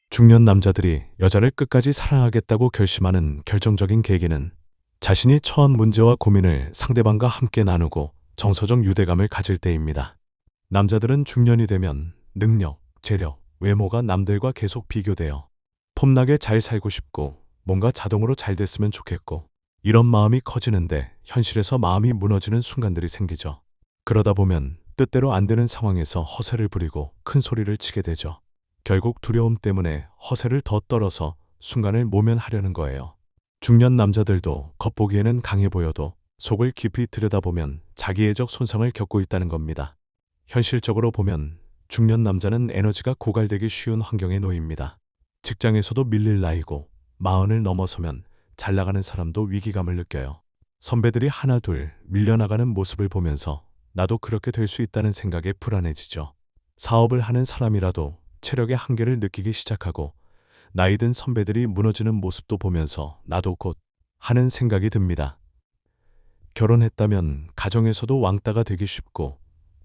중년 남자들이 여자를 끝까지 사랑하겠다고 결심하는 결정적인 계기는 자신이 처한 문제와 고민을 상대방과 함께 나누고 정서적 유대감을 가질 때입니다. 남자들은 중년이 되면 능력, 재력, 외모가 남들과 계속 비교되어 폼나게 잘 살고 싶고 뭔가 자동으로 잘 됐으면 좋겠고 이런 마음이 커지는데 현실에서 마음이 무너지는 순간들이 생기죠. 그러다 보면 뜻대로 안 되는 상황에서 허세를 부리고 큰 소리를 치게 되죠. 결국 두려움 때문에 허세를 더 떨어서 순간을 모면하려는 거예요. 중년 남자들도 겉보기에는 강해 보여도 속을 깊이 들여다보면 자기애적 손상을 겪고 있다는 겁니다. 현실적으로 보면 중년 남자는 에너지가 고갈되기 쉬운 환경에 놓입니다. 직장에서도 밀릴 나이고 마흔을 넘어서면 잘 나가는 사람도 위기감을 느껴요. 선배들이 하나둘 밀려나가는 모습을 보면서 나도 그렇게 될 수 있다는 생각에 불안해지죠. 사업을 하는 사람이라도 체력의 한계를 느끼기 시작하고 나이 든 선배들이 무너지는 모습도 보면서 나도 곧 하는 생각이 듭니다. 결혼했다면 가정에서도 왕따가 되기 쉽고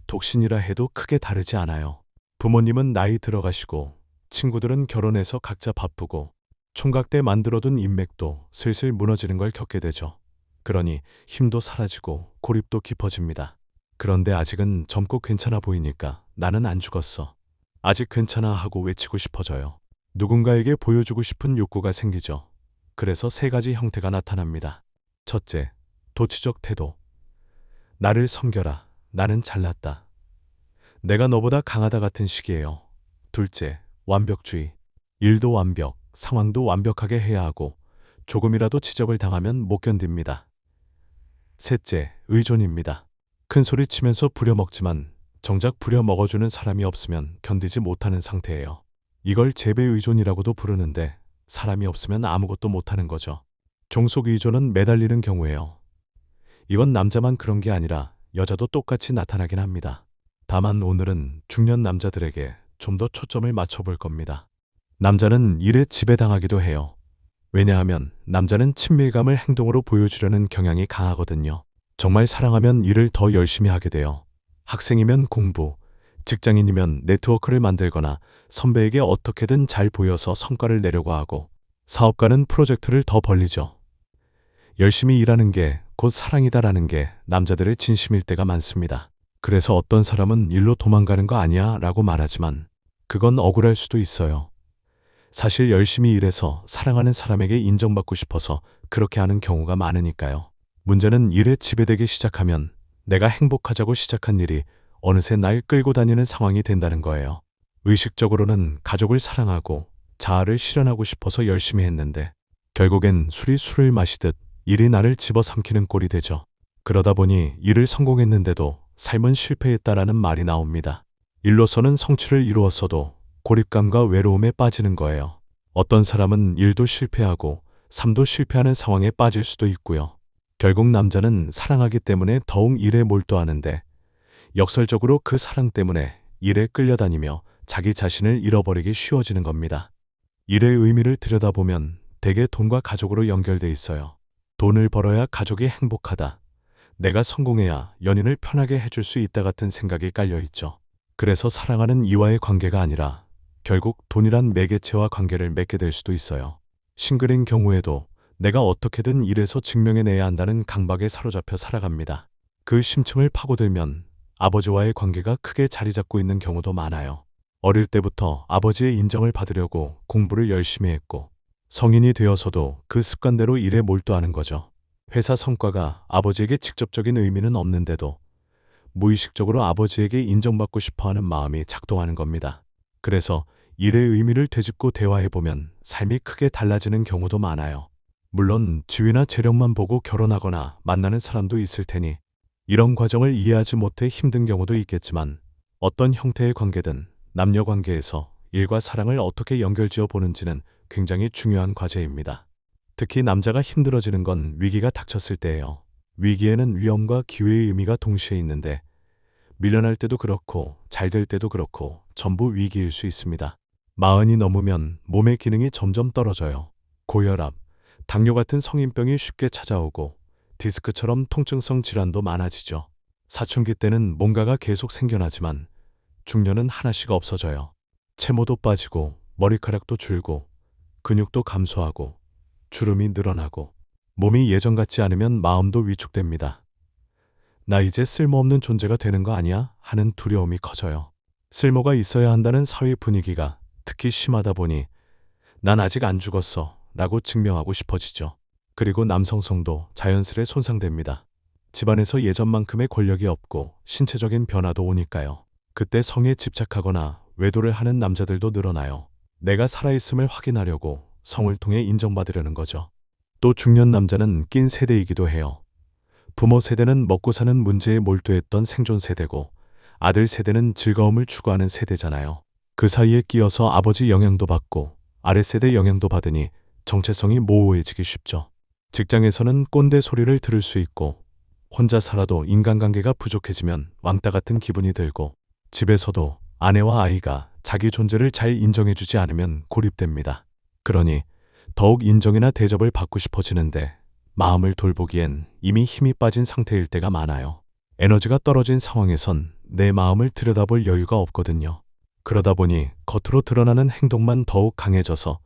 독신이라 해도 크게 다르지 않아요. 부모님은 나이 들어가시고 친구들은 결혼해서 각자 바쁘고 총각대 만들어둔 인맥도 슬슬 무너지는 걸 겪게 되죠. 그러니 힘도 사라지고 고립도 깊어집니다. 그런데 아직은 젊고 괜찮아 보이니까 나는 안 죽었어. 아직 괜찮아 하고 외치고 싶어져요. 누군가에게 보여주고 싶은 욕구가 생기죠. 그래서 세 가지 형태가 나타납니다. 첫째, 도치적 태도. 나를 섬겨라. 나는 잘났다. 내가 너보다 강하다 같은 식이에요. 둘째, 완벽주의. 일도 완벽, 상황도 완벽하게 해야 하고 조금이라도 지적을 당하면 못 견딥니다. 셋째, 의존입니다. 큰 소리 치면서 부려먹지만 정작 부려먹어주는 사람이 없으면 견디지 못하는 상태예요. 이걸 재배의존이라고도 부르는데 사람이 없으면 아무것도 못하는 거죠. 종속의존은 매달리는 경우예요. 이건 남자만 그런 게 아니라 여자도 똑같이 나타나긴 합니다. 다만 오늘은 중년 남자들에게 좀 더 초점을 맞춰볼 겁니다. 남자는 일에 지배당하기도 해요. 왜냐하면 남자는 친밀감을 행동으로 보여주려는 경향이 강하거든요. 정말 사랑하면 일을 더 열심히 하게 돼요. 학생이면 공부, 직장인이면 네트워크를 만들거나 선배에게 어떻게든 잘 보여서 성과를 내려고 하고 사업가는 프로젝트를 더 벌리죠. 열심히 일하는 게 곧 사랑이다라는 게 남자들의 진심일 때가 많습니다. 그래서 어떤 사람은 일로 도망가는 거 아니야 라고 말하지만 그건 억울할 수도 있어요. 사실 열심히 일해서 사랑하는 사람에게 인정받고 싶어서 그렇게 하는 경우가 많으니까요. 문제는 일에 지배되기 시작하면 내가 행복하자고 시작한 일이 어느새 날 끌고 다니는 상황이 된다는 거예요. 의식적으로는 가족을 사랑하고 자아를 실현하고 싶어서 열심히 했는데 결국엔 술이 술을 마시듯 일이 나를 집어삼키는 꼴이 되죠. 그러다 보니 일을 성공했는데도 삶은 실패했다라는 말이 나옵니다. 일로서는 성취를 이루었어도 고립감과 외로움에 빠지는 거예요. 어떤 사람은 일도 실패하고 삶도 실패하는 상황에 빠질 수도 있고요. 결국 남자는 사랑하기 때문에 더욱 일에 몰두하는데 역설적으로 그 사랑 때문에 일에 끌려다니며 자기 자신을 잃어버리기 쉬워지는 겁니다. 일의 의미를 들여다보면 대개 돈과 가족으로 연결돼 있어요. 돈을 벌어야 가족이 행복하다. 내가 성공해야 연인을 편하게 해줄 수 있다 같은 생각이 깔려 있죠. 그래서 사랑하는 이와의 관계가 아니라 결국 돈이란 매개체와 관계를 맺게 될 수도 있어요. 싱글인 경우에도 내가 어떻게든 일해서 증명해내야 한다는 강박에 사로잡혀 살아갑니다. 그 심층을 파고들면 아버지와의 관계가 크게 자리 잡고 있는 경우도 많아요. 어릴 때부터 아버지의 인정을 받으려고 공부를 열심히 했고 성인이 되어서도 그 습관대로 일에 몰두하는 거죠. 회사 성과가 아버지에게 직접적인 의미는 없는데도 무의식적으로 아버지에게 인정받고 싶어하는 마음이 작동하는 겁니다. 그래서 일의 의미를 되짚고 대화해보면 삶이 크게 달라지는 경우도 많아요. 물론 지위나 재력만 보고 결혼하거나 만나는 사람도 있을 테니 이런 과정을 이해하지 못해 힘든 경우도 있겠지만 어떤 형태의 관계든 남녀 관계에서 일과 사랑을 어떻게 연결지어 보는지는 굉장히 중요한 과제입니다. 특히 남자가 힘들어지는 건 위기가 닥쳤을 때예요. 위기에는 위험과 기회의 의미가 동시에 있는데 밀려날 때도 그렇고 잘 될 때도 그렇고 전부 위기일 수 있습니다. 마흔이 넘으면 몸의 기능이 점점 떨어져요. 고혈압, 당뇨 같은 성인병이 쉽게 찾아오고 디스크처럼 통증성 질환도 많아지죠. 사춘기 때는 뭔가가 계속 생겨나지만 중년은 하나씩 없어져요. 체모도 빠지고 머리카락도 줄고 근육도 감소하고 주름이 늘어나고 몸이 예전 같지 않으면 마음도 위축됩니다. 나 이제 쓸모없는 존재가 되는 거 아니야? 하는 두려움이 커져요. 쓸모가 있어야 한다는 사회 분위기가 특히 심하다 보니 난 아직 안 죽었어 라고 증명하고 싶어지죠. 그리고 남성성도 자연스레 손상됩니다. 집안에서 예전만큼의 권력이 없고 신체적인 변화도 오니까요. 그때 성에 집착하거나 외도를 하는 남자들도 늘어나요. 내가 살아있음을 확인하려고 성을 통해 인정받으려는 거죠. 또 중년 남자는 낀 세대이기도 해요. 부모 세대는 먹고 사는 문제에 몰두했던 생존 세대고 아들 세대는 즐거움을 추구하는 세대잖아요. 그 사이에 끼어서 아버지 영향도 받고 아랫세대 영향도 받으니 정체성이 모호해지기 쉽죠. 직장에서는 꼰대 소리를 들을 수 있고 혼자 살아도 인간관계가 부족해지면 왕따 같은 기분이 들고 집에서도 아내와 아이가 자기 존재를 잘 인정해주지 않으면 고립됩니다. 그러니 더욱 인정이나 대접을 받고 싶어지는데 마음을 돌보기엔 이미 힘이 빠진 상태일 때가 많아요. 에너지가 떨어진 상황에선 내 마음을 들여다볼 여유가 없거든요. 그러다 보니 겉으로 드러나는 행동만 더욱 강해져서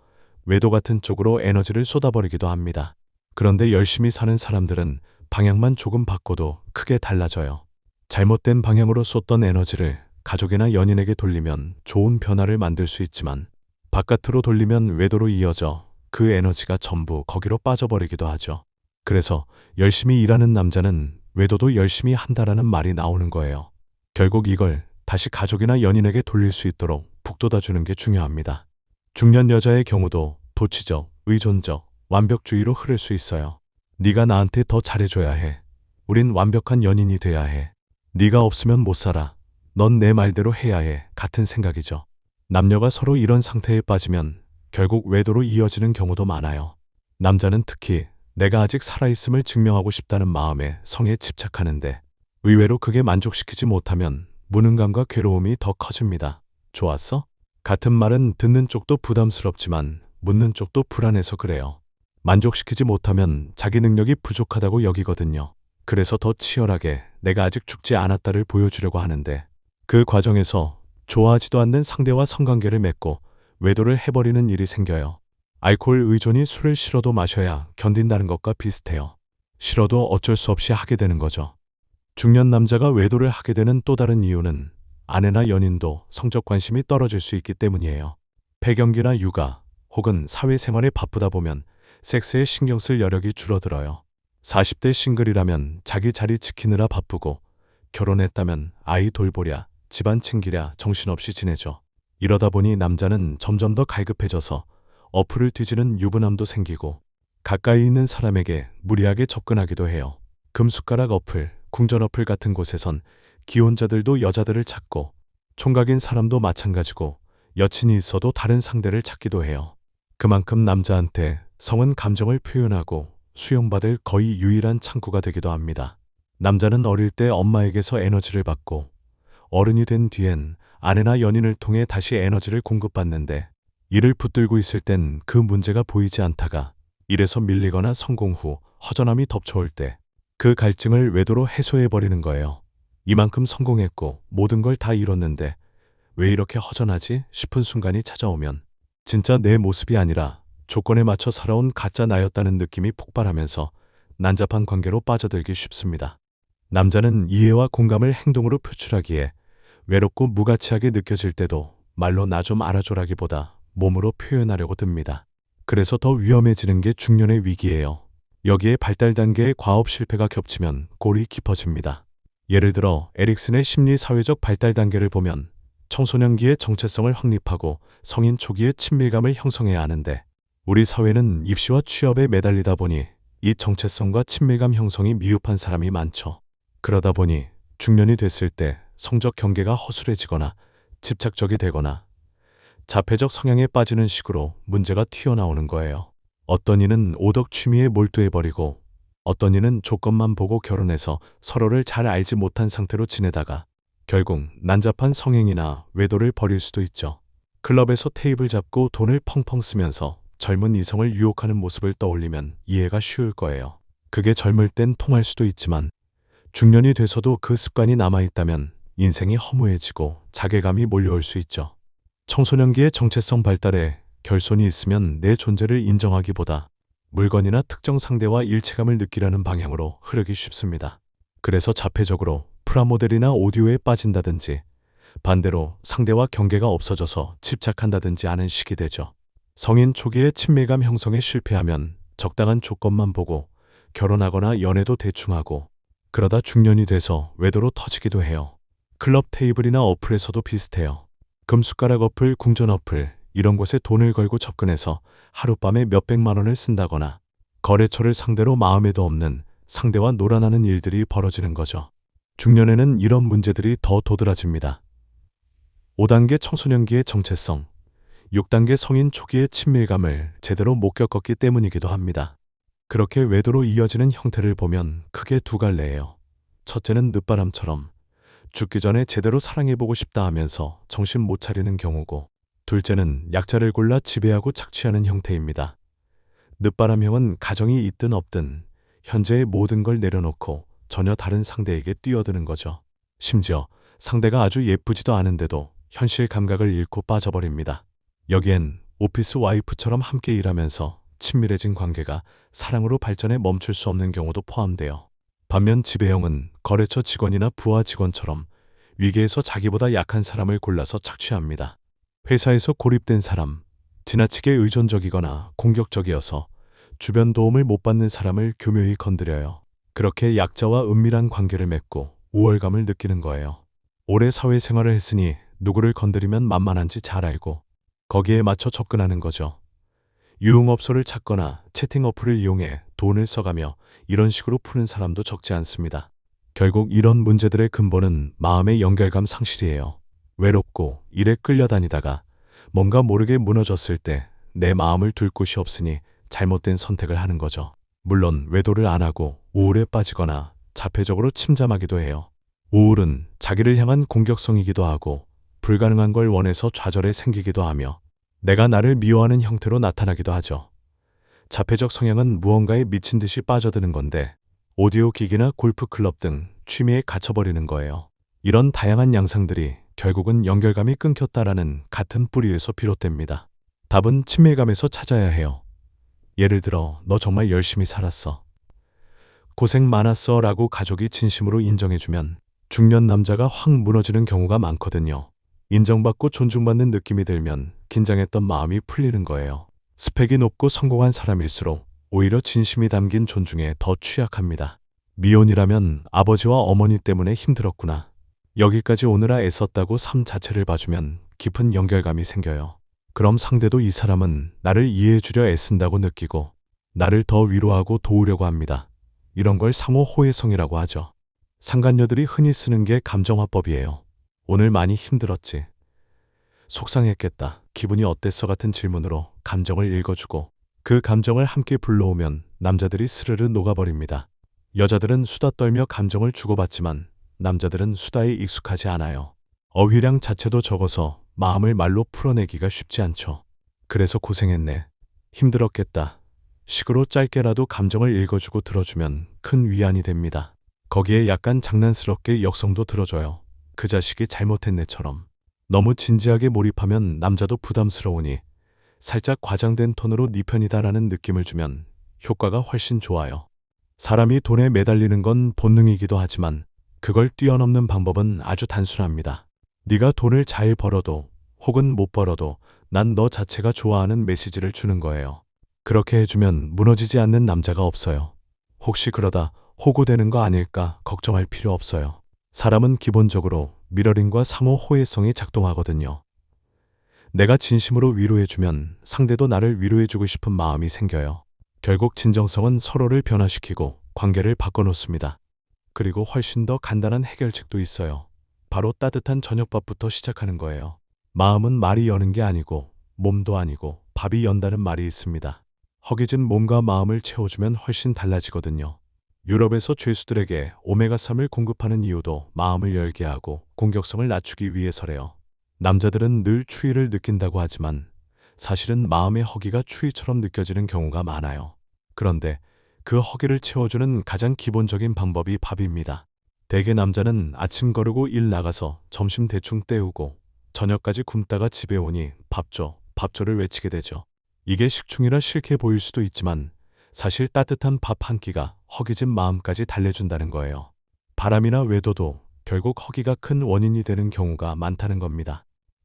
외도 같은 쪽으로 에너지를 쏟아버리기도 합니다. 그런데 열심히 사는 사람들은 방향만 조금 바꿔도 크게 달라져요. 잘못된 방향으로 쏟던 에너지를 가족이나 연인에게 돌리면 좋은 변화를 만들 수 있지만 바깥으로 돌리면 외도로 이어져 그 에너지가 전부 거기로 빠져버리기도 하죠. 그래서 열심히 일하는 남자는 외도도 열심히 한다라는 말이 나오는 거예요. 결국 이걸 다시 가족이나 연인에게 돌릴 수 있도록 북돋아주는 게 중요합니다. 중년 여자의 경우도 도치적, 의존적, 완벽주의로 흐를 수 있어요. 네가 나한테 더 잘해줘야 해. 우린 완벽한 연인이 돼야 해. 네가 없으면 못 살아. 넌 내 말대로 해야 해. 같은 생각이죠. 남녀가 서로 이런 상태에 빠지면 결국 외도로 이어지는 경우도 많아요. 남자는 특히 내가 아직 살아있음을 증명하고 싶다는 마음에 성에 집착하는데 의외로 그게 만족시키지 못하면 무능감과 괴로움이 더 커집니다. 좋았어? 같은 말은 듣는 쪽도 부담스럽지만 묻는 쪽도 불안해서 그래요. 만족시키지 못하면 자기 능력이 부족하다고 여기거든요. 그래서 더 치열하게 내가 아직 죽지 않았다를 보여주려고 하는데 그 과정에서 좋아하지도 않는 상대와 성관계를 맺고 외도를 해버리는 일이 생겨요. 알코올 의존이 술을 싫어도 마셔야 견딘다는 것과 비슷해요. 싫어도 어쩔 수 없이 하게 되는 거죠. 중년 남자가 외도를 하게 되는 또 다른 이유는 아내나 연인도 성적 관심이 떨어질 수 있기 때문이에요. 폐경기나 육아 혹은 사회생활에 바쁘다 보면 섹스에 신경 쓸 여력이 줄어들어요. 40대 싱글이라면 자기 자리 지키느라 바쁘고 결혼했다면 아이 돌보랴, 집안 챙기랴 정신없이 지내죠. 이러다 보니 남자는 점점 더 갈급해져서 어플을 뒤지는 유부남도 생기고 가까이 있는 사람에게 무리하게 접근하기도 해요. 금숟가락 어플, 궁전 어플 같은 곳에선 기혼자들도 여자들을 찾고 총각인 사람도 마찬가지고 여친이 있어도 다른 상대를 찾기도 해요. 그만큼 남자한테 성은 감정을 표현하고 수용받을 거의 유일한 창구가 되기도 합니다. 남자는 어릴 때 엄마에게서 에너지를 받고 어른이 된 뒤엔 아내나 연인을 통해 다시 에너지를 공급받는데 이를 붙들고 있을 땐 그 문제가 보이지 않다가 일에서 밀리거나 성공 후 허전함이 덮쳐올 때 그 갈증을 외도로 해소해버리는 거예요. 이만큼 성공했고 모든 걸 다 이뤘는데 왜 이렇게 허전하지 싶은 순간이 찾아오면 진짜 내 모습이 아니라 조건에 맞춰 살아온 가짜 나였다는 느낌이 폭발하면서 난잡한 관계로 빠져들기 쉽습니다. 남자는 이해와 공감을 행동으로 표출하기에 외롭고 무가치하게 느껴질 때도 말로 나 좀 알아줘라기보다 몸으로 표현하려고 듭니다. 그래서 더 위험해지는 게 중년의 위기예요. 여기에 발달 단계의 과업 실패가 겹치면 골이 깊어집니다. 예를 들어 에릭슨의 심리사회적 발달 단계를 보면 청소년기의 정체성을 확립하고 성인 초기의 친밀감을 형성해야 하는데 우리 사회는 입시와 취업에 매달리다 보니 이 정체성과 친밀감 형성이 미흡한 사람이 많죠. 그러다 보니 중년이 됐을 때 성적 경계가 허술해지거나 집착적이 되거나 자폐적 성향에 빠지는 식으로 문제가 튀어나오는 거예요. 어떤 이는 오덕 취미에 몰두해버리고 어떤 이는 조건만 보고 결혼해서 서로를 잘 알지 못한 상태로 지내다가 결국 난잡한 성행위나 외도를 벌일 수도 있죠. 클럽에서 테이블 잡고 돈을 펑펑 쓰면서 젊은 이성을 유혹하는 모습을 떠올리면 이해가 쉬울 거예요. 그게 젊을 땐 통할 수도 있지만 중년이 돼서도 그 습관이 남아있다면 인생이 허무해지고 자괴감이 몰려올 수 있죠. 청소년기의 정체성 발달에 결손이 있으면 내 존재를 인정하기보다 물건이나 특정 상대와 일체감을 느끼려는 방향으로 흐르기 쉽습니다. 그래서 자폐적으로 프라모델이나 오디오에 빠진다든지 반대로 상대와 경계가 없어져서 집착한다든지 하는 식이 되죠. 성인 초기에 친밀감 형성에 실패하면 적당한 조건만 보고 결혼하거나 연애도 대충 하고 그러다 중년이 돼서 외도로 터지기도 해요. 클럽 테이블이나 어플에서도 비슷해요. 금숟가락 어플, 궁전 어플 이런 곳에 돈을 걸고 접근해서 하룻밤에 몇백만 원을 쓴다거나 거래처를 상대로 마음에도 없는 상대와 놀아나는 일들이 벌어지는 거죠. 중년에는 이런 문제들이 더 도드라집니다. 5단계 청소년기의 정체성, 6단계 성인 초기의 친밀감을 제대로 못 겪었기 때문이기도 합니다. 그렇게 외도로 이어지는 형태를 보면 크게 두 갈래예요. 첫째는 늦바람처럼 죽기 전에 제대로 사랑해보고 싶다 하면서 정신 못 차리는 경우고, 둘째는 약자를 골라 지배하고 착취하는 형태입니다. 늦바람형은 가정이 있든 없든 현재의 모든 걸 내려놓고 전혀 다른 상대에게 뛰어드는 거죠. 심지어 상대가 아주 예쁘지도 않은데도 현실 감각을 잃고 빠져버립니다. 여기엔 오피스 와이프처럼 함께 일하면서 친밀해진 관계가 사랑으로 발전해 멈출 수 없는 경우도 포함돼요. 반면 지배형은 거래처 직원이나 부하 직원처럼 위계에서 자기보다 약한 사람을 골라서 착취합니다. 회사에서 고립된 사람, 지나치게 의존적이거나 공격적이어서 주변 도움을 못 받는 사람을 교묘히 건드려요. 그렇게 약자와 은밀한 관계를 맺고 우월감을 느끼는 거예요. 오래 사회생활을 했으니 누구를 건드리면 만만한지 잘 알고 거기에 맞춰 접근하는 거죠. 유흥업소를 찾거나 채팅 어플을 이용해 돈을 써가며 이런 식으로 푸는 사람도 적지 않습니다. 결국 이런 문제들의 근본은 마음의 연결감 상실이에요. 외롭고 일에 끌려다니다가 뭔가 모르게 무너졌을 때 내 마음을 둘 곳이 없으니 잘못된 선택을 하는 거죠. 물론 외도를 안 하고 우울에 빠지거나 자폐적으로 침잠하기도 해요. 우울은 자기를 향한 공격성이기도 하고 불가능한 걸 원해서 좌절에 생기기도 하며 내가 나를 미워하는 형태로 나타나기도 하죠. 자폐적 성향은 무언가에 미친 듯이 빠져드는 건데 오디오 기기나 골프 클럽 등 취미에 갇혀버리는 거예요. 이런 다양한 양상들이 결국은 연결감이 끊겼다라는 같은 뿌리에서 비롯됩니다. 답은 친밀감에서 찾아야 해요. 예를 들어 너 정말 열심히 살았어. 고생 많았어 라고 가족이 진심으로 인정해주면 중년 남자가 확 무너지는 경우가 많거든요. 인정받고 존중받는 느낌이 들면 긴장했던 마음이 풀리는 거예요. 스펙이 높고 성공한 사람일수록 오히려 진심이 담긴 존중에 더 취약합니다. 미혼이라면 아버지와 어머니 때문에 힘들었구나. 여기까지 오느라 애썼다고 삶 자체를 봐주면 깊은 연결감이 생겨요. 그럼 상대도 이 사람은 나를 이해해주려 애쓴다고 느끼고 나를 더 위로하고 도우려고 합니다. 이런 걸 상호 호혜성이라고 하죠. 상간녀들이 흔히 쓰는 게 감정화법이에요. 오늘 많이 힘들었지. 속상했겠다. 기분이 어땠어 같은 질문으로 감정을 읽어주고 그 감정을 함께 불러오면 남자들이 스르르 녹아버립니다. 여자들은 수다 떨며 감정을 주고받지만 남자들은 수다에 익숙하지 않아요. 어휘량 자체도 적어서 마음을 말로 풀어내기가 쉽지 않죠. 그래서 고생했네. 힘들었겠다. 식으로 짧게라도 감정을 읽어주고 들어주면 큰 위안이 됩니다. 거기에 약간 장난스럽게 역성도 들어줘요. 그 자식이 잘못했네처럼. 너무 진지하게 몰입하면 남자도 부담스러우니 살짝 과장된 톤으로 네 편이다라는 느낌을 주면 효과가 훨씬 좋아요. 사람이 돈에 매달리는 건 본능이기도 하지만 그걸 뛰어넘는 방법은 아주 단순합니다. 네가 돈을 잘 벌어도 혹은 못 벌어도 난 너 자체가 좋아하는 메시지를 주는 거예요. 그렇게 해주면 무너지지 않는 남자가 없어요. 혹시 그러다 호구되는 거 아닐까 걱정할 필요 없어요. 사람은 기본적으로 미러링과 상호 호혜성이 작동하거든요. 내가 진심으로 위로해주면 상대도 나를 위로해주고 싶은 마음이 생겨요. 결국 진정성은 서로를 변화시키고 관계를 바꿔놓습니다. 그리고 훨씬 더 간단한 해결책도 있어요. 바로 따뜻한 저녁밥부터 시작하는 거예요. 마음은 말이 여는 게 아니고 몸도 아니고 밥이 연다는 말이 있습니다. 허기진 몸과 마음을 채워주면 훨씬 달라지거든요. 유럽에서 죄수들에게 오메가3을 공급하는 이유도 마음을 열게 하고 공격성을 낮추기 위해서래요. 남자들은 늘 추위를 느낀다고 하지만 사실은 마음의 허기가 추위처럼 느껴지는 경우가 많아요. 그런데 그 허기를 채워주는 가장 기본적인 방법이 밥입니다. 대개 남자는 아침 거르고 일 나가서 점심 대충 때우고 저녁까지 굶다가 집에 오니 밥 줘, 밥 줘를 외치게 되죠. 이게 식충이라 싫게 보일 수도 있지만 사실 따뜻한 밥 한 끼가 허기진 마음까지 달래준다는 거예요. 바람이나 외도도 결국 허기가 큰 원인이 되는 경우가 많다는 겁니다.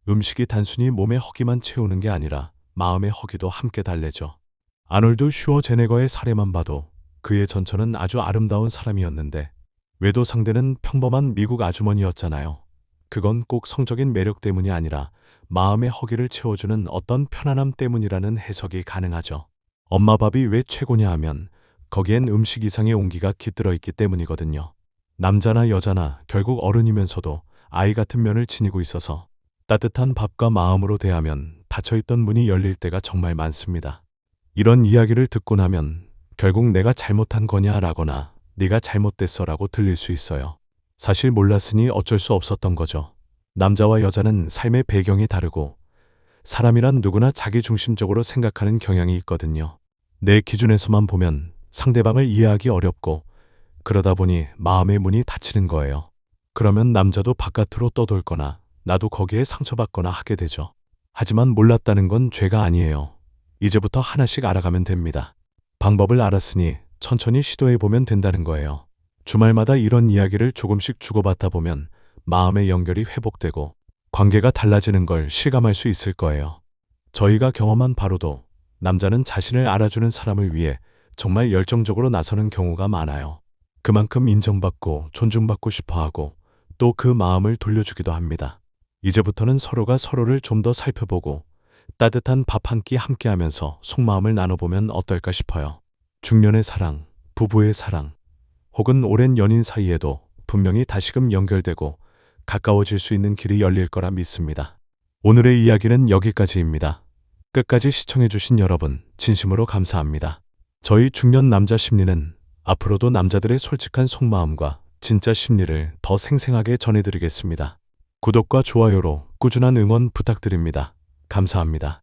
음식이 단순히 몸의 허기만 채우는 게 아니라 마음의 허기도 함께 달래죠. 아놀드 슈워제네거의 사례만 봐도 그의 전처는 아주 아름다운 사람이었는데 외도 상대는 평범한 미국 아주머니였잖아요. 그건 꼭 성적인 매력 때문이 아니라 마음의 허기를 채워주는 어떤 편안함 때문이라는 해석이 가능하죠. 엄마 밥이 왜 최고냐 하면 거기엔 음식 이상의 온기가 깃들어 있기 때문이거든요. 남자나 여자나 결국 어른이면서도 아이 같은 면을 지니고 있어서 따뜻한 밥과 마음으로 대하면 닫혀있던 문이 열릴 때가 정말 많습니다. 이런 이야기를 듣고 나면 결국 내가 잘못한 거냐 라거나 네가 잘못됐어 라고 들릴 수 있어요. 사실 몰랐으니 어쩔 수 없었던 거죠. 남자와 여자는 삶의 배경이 다르고 사람이란 누구나 자기중심적으로 생각하는 경향이 있거든요. 내 기준에서만 보면 상대방을 이해하기 어렵고 그러다 보니 마음의 문이 닫히는 거예요. 그러면 남자도 바깥으로 떠돌거나 나도 거기에 상처받거나 하게 되죠. 하지만 몰랐다는 건 죄가 아니에요. 이제부터 하나씩 알아가면 됩니다. 방법을 알았으니 천천히 시도해보면 된다는 거예요. 주말마다 이런 이야기를 조금씩 주고받다 보면 마음의 연결이 회복되고 관계가 달라지는 걸 실감할 수 있을 거예요. 저희가 경험한 바로도 남자는 자신을 알아주는 사람을 위해 정말 열정적으로 나서는 경우가 많아요. 그만큼 인정받고 존중받고 싶어하고 또 그 마음을 돌려주기도 합니다. 이제부터는 서로가 서로를 좀 더 살펴보고 따뜻한 밥 한 끼 함께 하면서 속마음을 나눠보면 어떨까 싶어요. 중년의 사랑, 부부의 사랑, 혹은 오랜 연인 사이에도 분명히 다시금 연결되고 가까워질 수 있는 길이 열릴 거라 믿습니다. 오늘의 이야기는 여기까지입니다. 끝까지 시청해주신 여러분, 진심으로 감사합니다. 저희 중년 남자 심리는 앞으로도 남자들의 솔직한 속마음과 진짜 심리를 더 생생하게 전해드리겠습니다. 구독과 좋아요로 꾸준한 응원 부탁드립니다. 감사합니다.